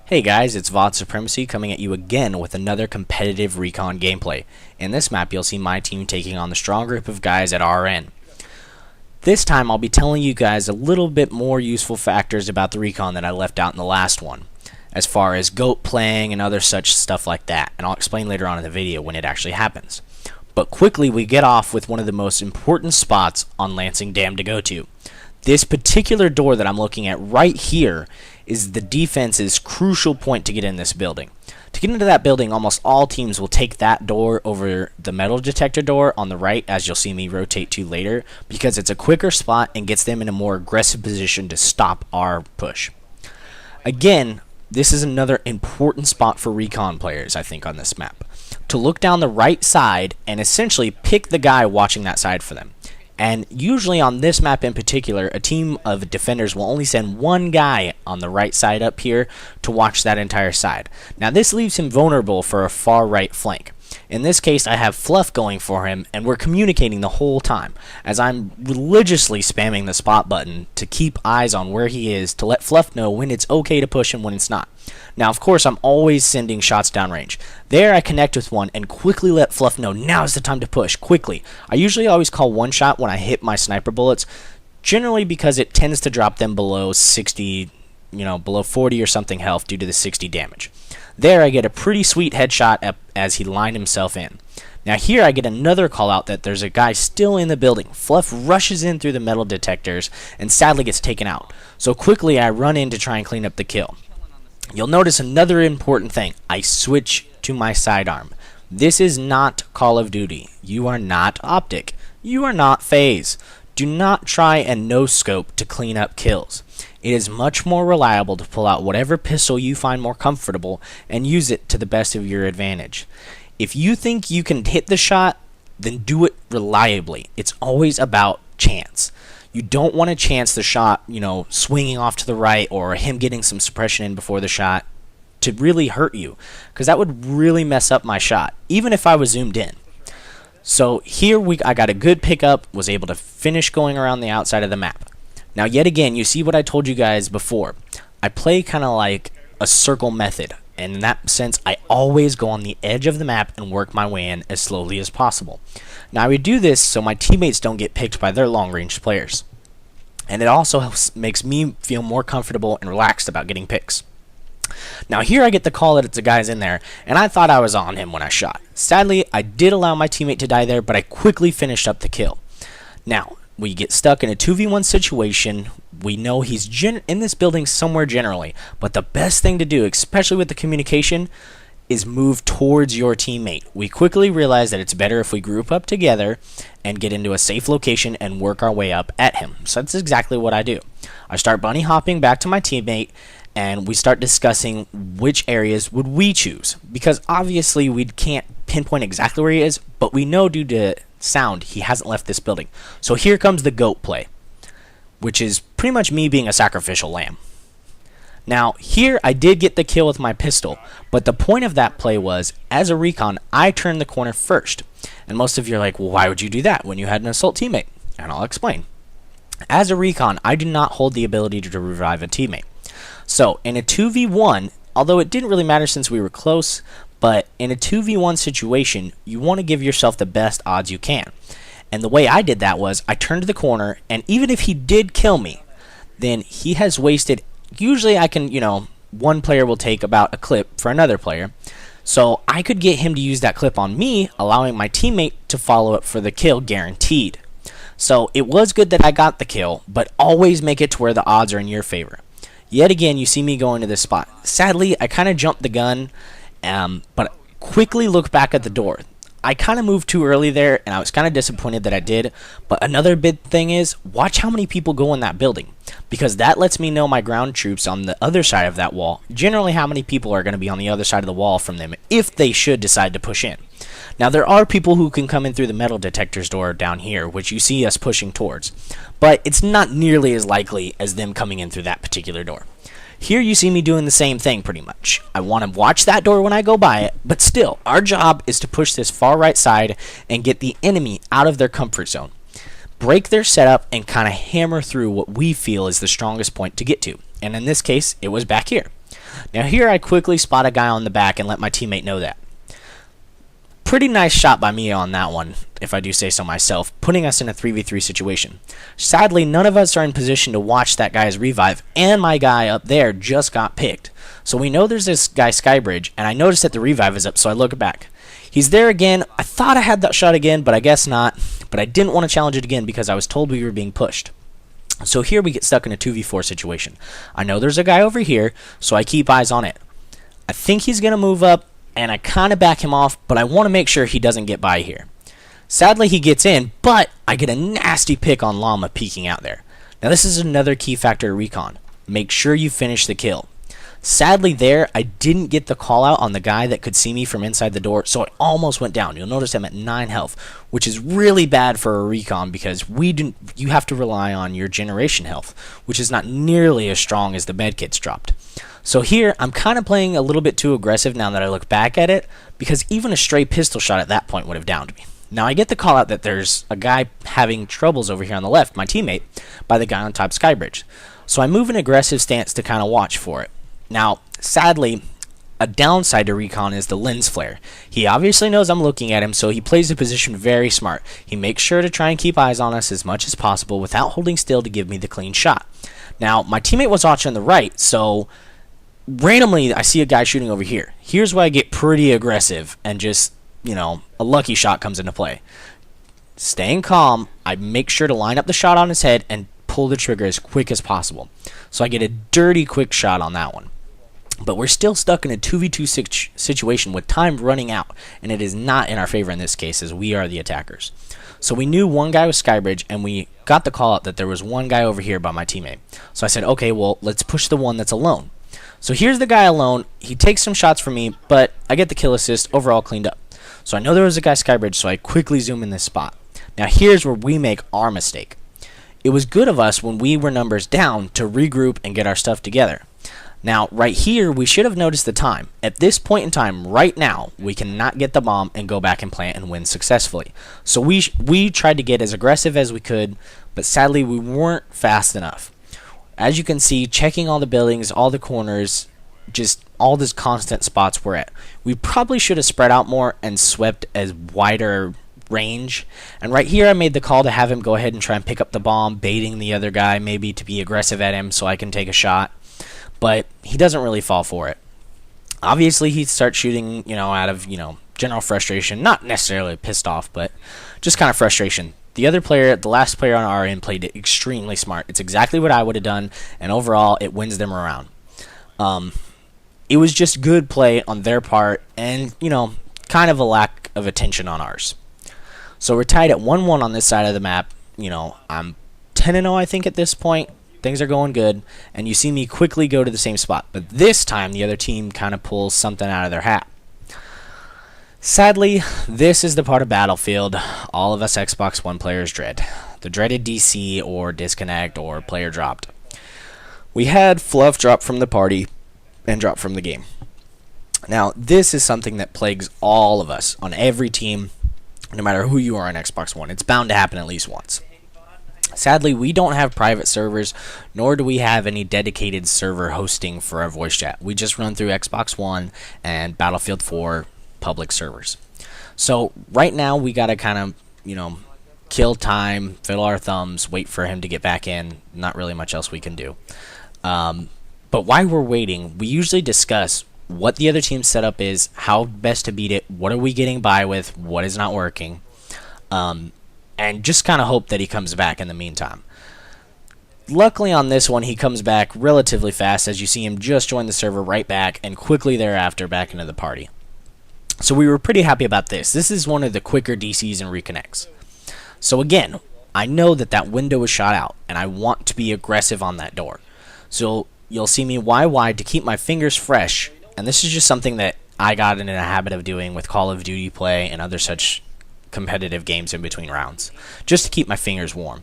Hey guys, it's VOD Supremacy coming at you again with another competitive recon gameplay. In this map, you'll see my team taking on the strong group of guys at our end. This time, I'll be telling you guys a little bit more useful factors about the recon that I left out in the last one, as far as GOAT playing and other such stuff like that, and I'll explain later on in the video when it actually happens. But quickly, we get off with one of the most important spots on Lancang Dam to go to. This particular door that I'm looking at right here is the defense's crucial point to get in this building. To get into that building, almost all teams will take that door over the metal detector door on the right, as you'll see me rotate to later, because it's a quicker spot and gets them in a more aggressive position to stop our push. Again, this is another important spot for recon players, I think, on this map. To look down the right side and essentially pick the guy watching that side for them. And usually on this map in particular, a team of defenders will only send one guy on the right side up here to watch that entire side. Now this leaves him vulnerable for a far right flank. In this case, I have Fluff going for him, and we're communicating the whole time, as I'm religiously spamming the spot button to keep eyes on where he is to let Fluff know when it's okay to push and when it's not. Now, of course, I'm always sending shots downrange. There, I connect with one and quickly let Fluff know now is the time to push, quickly. I usually always call one shot when I hit my sniper bullets, generally because it tends to drop them below 60, below 40 or something health due to the 60 damage. There, I get a pretty sweet headshot as he lined himself in. Now here I get another call out that there's a guy still in the building. Fluff rushes in through the metal detectors and sadly gets taken out. So quickly I run in to try and clean up the kill. You'll notice another important thing. I switch to my sidearm. This is not Call of Duty. You are not Optic. You are not FaZe. Do not try and no-scope to clean up kills. It is much more reliable to pull out whatever pistol you find more comfortable and use it to the best of your advantage. If you think you can hit the shot, then do it reliably. It's always about chance. You don't want to chance the shot, swinging off to the right or him getting some suppression in before the shot to really hurt you, because that would really mess up my shot, even if I was zoomed in. So here I got a good pickup, was able to finish going around the outside of the map. Now yet again, you see what I told you guys before. I play kind of like a circle method, and in that sense, I always go on the edge of the map and work my way in as slowly as possible. Now I would do this so my teammates don't get picked by their long-range players. And it also makes me feel more comfortable and relaxed about getting picks. Now here I get the call that it's a guy's in there, and I thought I was on him when I shot. Sadly, I did allow my teammate to die there, but I quickly finished up the kill. Now, we get stuck in a 2v1 situation. We know he's in this building somewhere generally, but the best thing to do, especially with the communication, is move towards your teammate. We quickly realize that it's better if we group up together and get into a safe location and work our way up at him. So that's exactly what I do. I start bunny hopping back to my teammate, and we start discussing which areas would we choose, because obviously we can't pinpoint exactly where he is, but we know due to sound he hasn't left this building. So here comes the GOAT play, which is pretty much me being a sacrificial lamb. Now here I did get the kill with my pistol, but the point of that play was, as a recon, I turned the corner first. And most of you are like, well, why would you do that when you had an assault teammate? And I'll explain. As a recon, I do not hold the ability to revive a teammate. So in a 2v1, although it didn't really matter since we were close, but in a 2v1 situation, you want to give yourself the best odds you can. And the way I did that was, I turned the corner, and even if he did kill me, then he has wasted, usually I can, one player will take about a clip for another player. So I could get him to use that clip on me, allowing my teammate to follow up for the kill guaranteed. So it was good that I got the kill, but always make it to where the odds are in your favor. Yet again, you see me going to this spot. Sadly, I kind of jumped the gun, but quickly look back at the door. I kind of moved too early there, and I was kind of disappointed that I did. But another big thing is, watch how many people go in that building, because that lets me know my ground troops on the other side of that wall, generally how many people are going to be on the other side of the wall from them if they should decide to push in. Now there are people who can come in through the metal detectors door down here, which you see us pushing towards, but it's not nearly as likely as them coming in through that particular door. Here you see me doing the same thing pretty much. I want to watch that door when I go by it, but still, our job is to push this far right side and get the enemy out of their comfort zone. Break their setup and kind of hammer through what we feel is the strongest point to get to. And in this case, it was back here. Now here I quickly spot a guy on the back and let my teammate know that. Pretty nice shot by me on that one, if I do say so myself, putting us in a 3v3 situation. Sadly, none of us are in position to watch that guy's revive, and my guy up there just got picked. So we know there's this guy Skybridge, and I notice that the revive is up, so I look back. He's there again. I thought I had that shot again, but I guess not. But I didn't want to challenge it again because I was told we were being pushed. So here we get stuck in a 2v4 situation. I know there's a guy over here, so I keep eyes on it. I think he's going to move up, and I kind of back him off, but I want to make sure he doesn't get by here. Sadly, he gets in, but I get a nasty pick on Llama peeking out there. Now, this is another key factor to recon. Make sure you finish the kill. Sadly there, I didn't get the call out on the guy that could see me from inside the door, so I almost went down. You'll notice I'm at 9 health, which is really bad for a recon because you have to rely on your generation health, which is not nearly as strong as the medkits dropped. So here, I'm kind of playing a little bit too aggressive now that I look back at it, because even a stray pistol shot at that point would have downed me. Now I get the call out that there's a guy having troubles over here on the left, my teammate, by the guy on top Skybridge. So I move an aggressive stance to kind of watch for it. Now, sadly, a downside to recon is the lens flare. He obviously knows I'm looking at him, so he plays the position very smart. He makes sure to try and keep eyes on us as much as possible without holding still to give me the clean shot. Now, my teammate was watching on the right, so randomly I see a guy shooting over here. Here's where I get pretty aggressive and just, a lucky shot comes into play. Staying calm, I make sure to line up the shot on his head and pull the trigger as quick as possible. So I get a dirty quick shot on that one. But we're still stuck in a 2v2 situation with time running out, and it is not in our favor in this case as we are the attackers. So we knew one guy was Skybridge, and we got the call out that there was one guy over here by my teammate. So I said, okay, well, let's push the one that's alone. So here's the guy alone. He takes some shots from me, but I get the kill assist, overall cleaned up. So I know there was a guy Skybridge, so I quickly zoom in this spot. Now here's where we make our mistake. It was good of us when we were numbers down to regroup and get our stuff together. Now, right here, we should have noticed the time. At this point in time, right now, we cannot get the bomb and go back and plant and win successfully. So we tried to get as aggressive as we could, but sadly, we weren't fast enough. As you can see, checking all the buildings, all the corners, just all these constant spots we're at. We probably should have spread out more and swept as wider range. And right here, I made the call to have him go ahead and try and pick up the bomb, baiting the other guy, maybe to be aggressive at him so I can take a shot. But he doesn't really fall for it. Obviously, he starts shooting, out of, general frustration. Not necessarily pissed off, but just kind of frustration. The other player, the last player on our end, played it extremely smart. It's exactly what I would have done, and overall, it wins them around. It was just good play on their part, and, kind of a lack of attention on ours. So we're tied at 1-1 on this side of the map. I'm 10-0, I think, at this point. Things are going good, and you see me quickly go to the same spot. But this time, the other team kind of pulls something out of their hat. Sadly, this is the part of Battlefield all of us Xbox One players dread. The dreaded DC or disconnect or player dropped. We had Fluff drop from the party and drop from the game. Now, this is something that plagues all of us on every team, no matter who you are on Xbox One. It's bound to happen at least once. Sadly, we don't have private servers, nor do we have any dedicated server hosting for our voice chat. We just run through Xbox One and Battlefield 4 public servers. So right now, we got to kind of, kill time, fiddle our thumbs, wait for him to get back in. Not really much else we can do. But while we're waiting, we usually discuss what the other team's setup is, how best to beat it, what are we getting by with, what is not working. And just kind of hope that he comes back in the meantime. Luckily on this one, he comes back relatively fast, as you see him just join the server right back, and quickly thereafter back into the party. So we were pretty happy about this. This is one of the quicker DCs and reconnects. So again, I know that that window is shot out, and I want to be aggressive on that door. So you'll see me wide to keep my fingers fresh, and this is just something that I got in a habit of doing with Call of Duty play and other such competitive games in between rounds, just to keep my fingers warm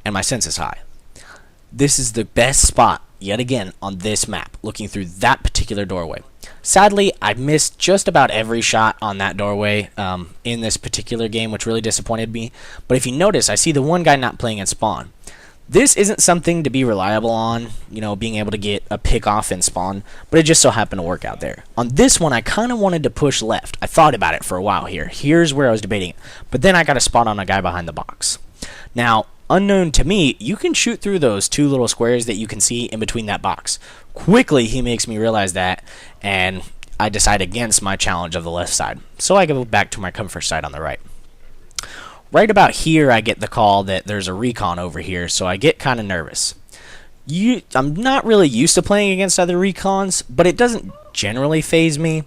and my senses high. This is the best spot yet again on this map, looking through that particular doorway. Sadly, I missed just about every shot on that doorway in this particular game, which really disappointed me. But if you notice, I see the one guy not playing in spawn. This isn't something to be reliable on, being able to get a pick off in spawn, but it just so happened to work out there. On this one, I kind of wanted to push left. I thought about it for a while here. Here's where I was debating it. But then I got a spot on a guy behind the box. Now, unknown to me, you can shoot through those two little squares that you can see in between that box. Quickly, he makes me realize that, and I decide against my challenge of the left side. So I go back to my comfort side on the right. Right about here, I get the call that there's a recon over here, so I get kind of nervous. I'm not really used to playing against other recons, but it doesn't generally faze me.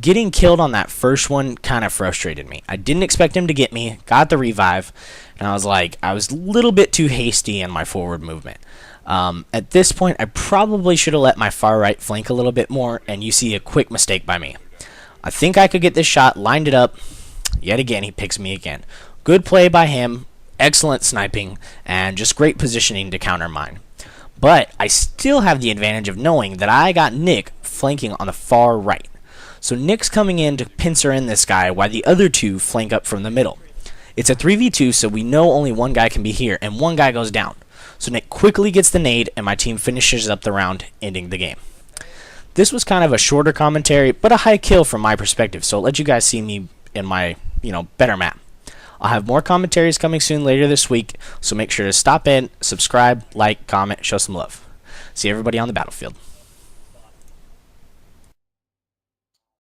Getting killed on that first one kind of frustrated me. I didn't expect him to get me, got the revive, and I was a little bit too hasty in my forward movement. At this point, I probably should have let my far right flank a little bit more, and you see a quick mistake by me. I think I could get this shot, lined it up. Yet again, he picks me again. Good play by him, excellent sniping, and just great positioning to counter mine. But I still have the advantage of knowing that I got Nick flanking on the far right. So Nick's coming in to pincer in this guy while the other two flank up from the middle. It's a 3v2, so we know only one guy can be here, and one guy goes down. So Nick quickly gets the nade, and my team finishes up the round, ending the game. This was kind of a shorter commentary, but a high kill from my perspective, so I'll let you guys see me in my, better map. I'll have more commentaries coming soon later this week, so make sure to stop in, subscribe, like, comment, show some love. See everybody on the battlefield.